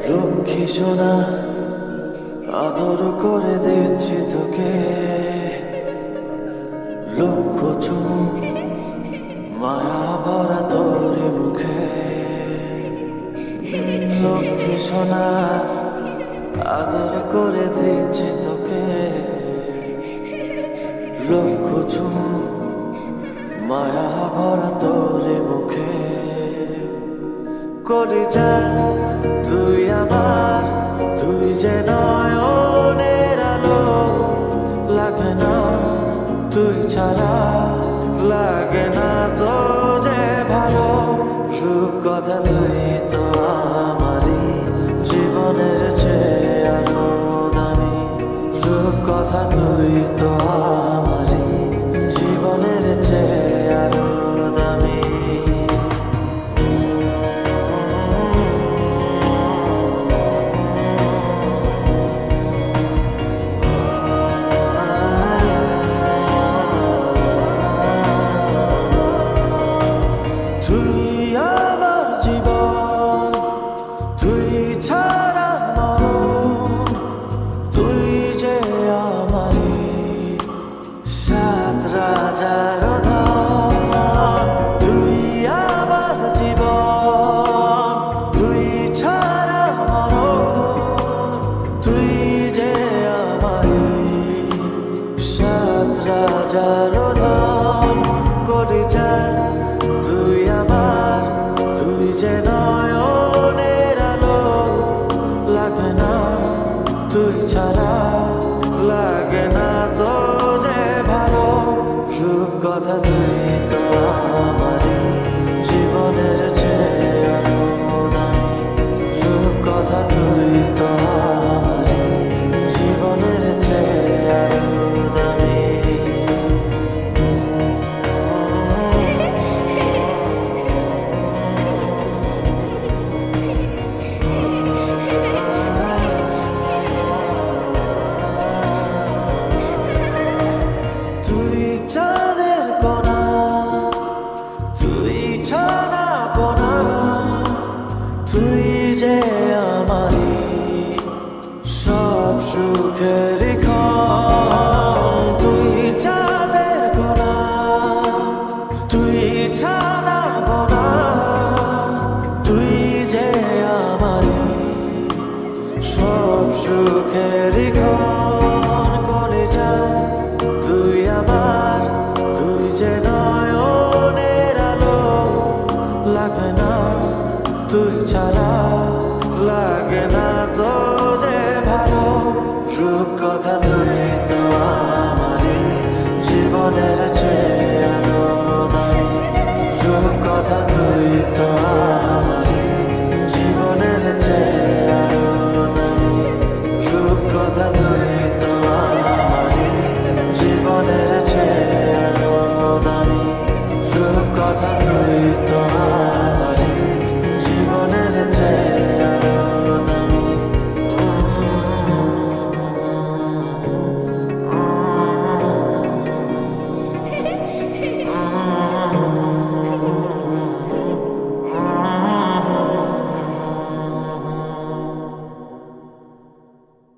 লক্ষ্মী সোনা আদর করে দিচ্ছি তোকে, লক্ষ চুমু মায়া ভরা তোর মুখে। লক্ষ্মী সোনা আদর করে দিচ্ছি তোকে, লক্ষ চুমু মায়া ভরা তোর মুখে। কলিজা তুই আমার, তুই যে নয়নের আলো, লাগে না তুই ছাড়া, লাগে না তো যে ভালো। রূপ কথা তুই তো আমারই জীবনের চেয়ে আরো দামি, রূপ কথা তুই তো আমারই জীবনের চেয়ে আরো দামি। তুই আমার জীবন, তুই ছাড়া মরণ, তুই যে আমারই সাত রাজার ধন। তুই আমার জীবন, তুই ছাড়া মরণ, তুই যে আমারই সাত রাজার ধন। কলিজা তুই আমার, তুই যে নয়নের আলো, লাগে না তুই ছাড়া, লাগে না তো যে ভালো। রূপ কথা তুই তো আমারই জীবনের চেয়ে আরো দামি, রূপ কথা তুই তো আমারই জীবনের চেয়ে আরো দামি। তুই চাঁদের কোনা, তুই ছানা পোনা, তুই যে আমারই সব সুখের ক্ষণ। তুই চাঁদের কোনা, তুই ছানা পোনা, তুই যে আমারই সব সুখের ক্ষণ। কলিজা তুই আমার, তুই যে নয়নের আলো, লাগে না তুই ছাড়া, লাগে না তো যে ভালো। রূপ কথা তুই